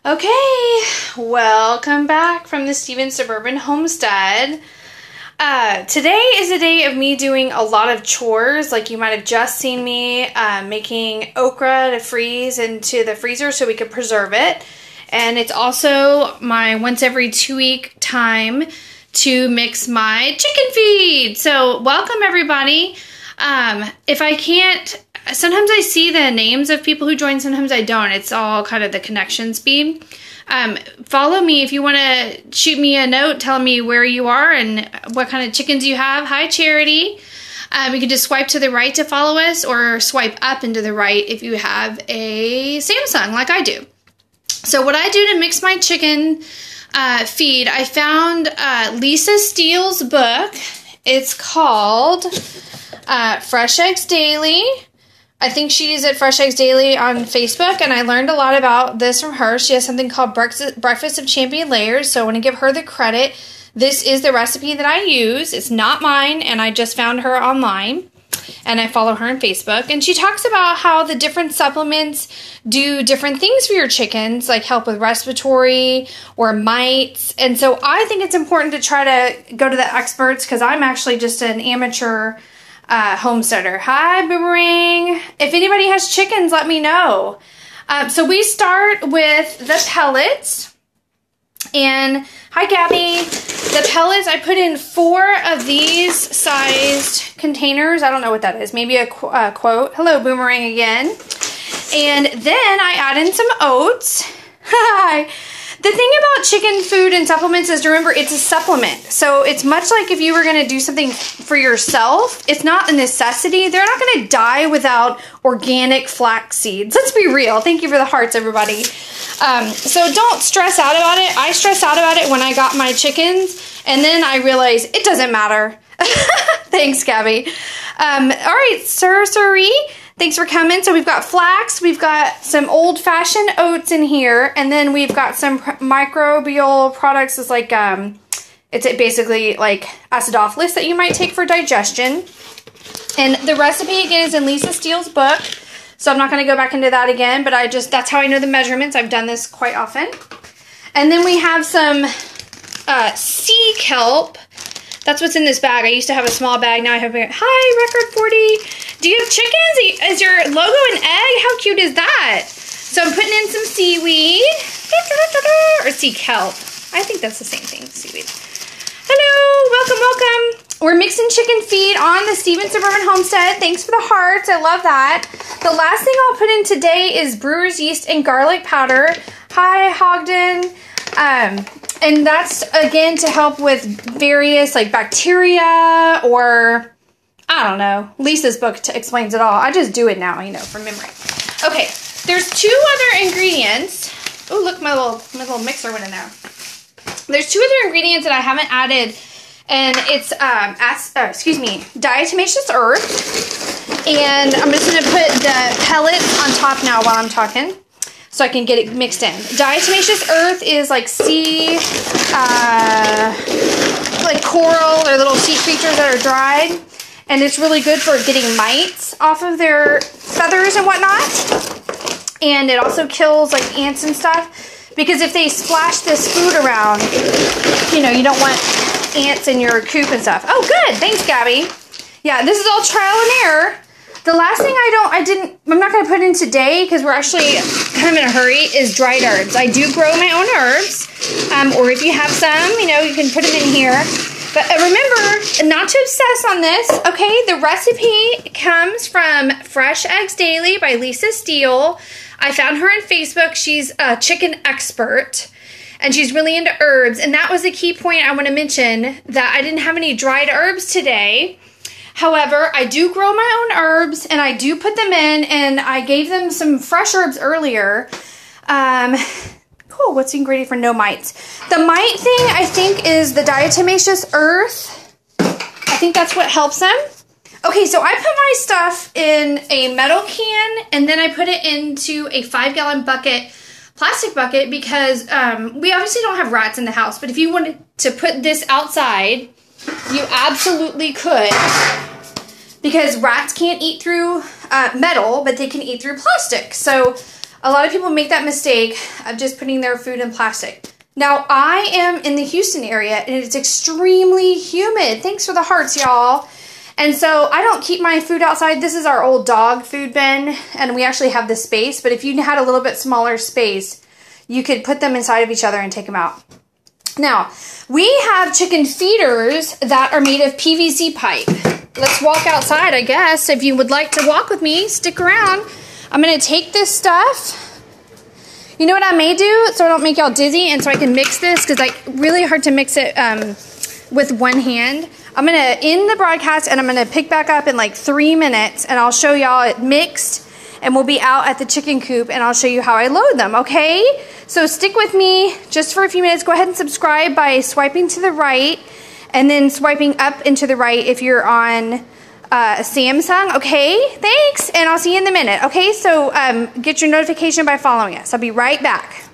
Okay, welcome back from the Suburban Homestead. Today is a day of me doing a lot of chores. Like you might have just seen me making okra to freeze into the freezer so we could preserve it. And it's also my once every 2 week time to mix my chicken feed. So welcome everybody. If I can't, sometimes I see the names of people who join, sometimes I don't. It's all kind of the connection speed. Follow me if you want to shoot me a note, tell me where you are and what kind of chickens you have. Hi, Charity. You can just swipe to the right to follow us or swipe up and to the right if you have a Samsung like I do. So what I do to mix my chicken feed, I found Lisa Steele's book. It's called Fresh Eggs Daily. I think she's at Fresh Eggs Daily on Facebook, and I learned a lot about this from her. She has something called Breakfast of Champion Layers, so I want to give her the credit. This is the recipe that I use. It's not mine, and I just found her online, and I follow her on Facebook. And she talks about how the different supplements do different things for your chickens, like help with respiratory or mites. And so I think it's important to try to go to the experts because I'm actually just an amateur homesteader. Hi, Boomerang. If anybody has chickens, let me know. So we start with the pellets. And hi, Gabby. The pellets, I put in 4 of these sized containers. I don't know what that is. Maybe a quote. Hello, Boomerang again. And then I add in some oats. Hi. The thing about chicken food and supplements is to remember it's a supplement. So it's much like if you were going to do something for yourself, it's not a necessity. They're not going to die without organic flax seeds. Let's be real. Thank you for the hearts, everybody. So don't stress out about it. I stressed out about it when I got my chickens, and then I realized it doesn't matter. Thanks, Gabby. All right, Siri. Thanks for coming. So we've got flax, we've got some old-fashioned oats in here, and then we've got some microbial products. It's like, it's basically like acidophilus that you might take for digestion. And the recipe, again, is in Lisa Steele's book, so I'm not going to go back into that again, but that's how I know the measurements. I've done this quite often. And then we have some sea kelp. That's what's in this bag. I used to have a small bag. Now I have a... Hi, Record 40. Do you have chickens? Is your logo an egg? How cute is that? So I'm putting in some seaweed. Or sea kelp. I think that's the same thing, seaweed. Hello, welcome. We're mixing chicken feed on the Suburban Homestead. Thanks for the hearts. I love that. The last thing I'll put in today is brewer's yeast and garlic powder. Hi, Hogden. And that's, again, to help with various, like, bacteria or, I don't know. Lisa's book explains it all. I just do it now, you know, from memory. Okay, there's 2 other ingredients. Oh, look, my little mixer went in there. There's 2 other ingredients that I haven't added, and it's, diatomaceous earth. And I'm just going to put the pellets on top now while I'm talking, so I can get it mixed in. Diatomaceous earth is like sea, like coral or little sea creatures that are dried. And it's really good for getting mites off of their feathers and whatnot. And it also kills like ants and stuff. Because if they splash this food around, you know, you don't want ants in your coop and stuff. Oh, good. Thanks, Gabby. Yeah, this is all trial and error. The last thing I'm not going to put in today because we're actually kind of in a hurry is dried herbs. I do grow my own herbs, or if you have some, you know, you can put them in here. But remember not to obsess on this, okay? The recipe comes from Fresh Eggs Daily by Lisa Steele. I found her on Facebook. She's a chicken expert, and she's really into herbs. And that was a key point I want to mention, that I didn't have any dried herbs today. However, I do grow my own herbs, and I do put them in, and I gave them some fresh herbs earlier. Cool, what's the ingredient for no mites? The mite thing, I think, is the diatomaceous earth. I think that's what helps them. Okay, so I put my stuff in a metal can, and then I put it into a 5-gallon bucket, plastic bucket, because we obviously don't have rats in the house, but if you wanted to put this outside, you absolutely could, because rats can't eat through metal, but they can eat through plastic. So A lot of people make that mistake of just putting their food in plastic. Now, I am in the Houston area, and it's extremely humid. Thanks for the hearts, y'all. And so I don't keep my food outside. This is our old dog food bin, and we actually have the space. But if you had a little bit smaller space, you could put them inside of each other and take them out. Now, we have chicken feeders that are made of PVC pipe. Let's walk outside, I guess. If you would like to walk with me, stick around. I'm going to take this stuff. You know what I may do so I don't make y'all dizzy and so I can mix this, because it's like really hard to mix it with one hand. I'm going to end the broadcast and I'm going to pick back up in like 3 minutes, and I'll show y'all it mixed, and we'll be out at the chicken coop and I'll show you how I load them, okay? So stick with me just for a few minutes. Go ahead and subscribe by swiping to the right and then swiping up and to the right if you're on Samsung, okay? Thanks, and I'll see you in a minute, okay? So get your notification by following us. I'll be right back.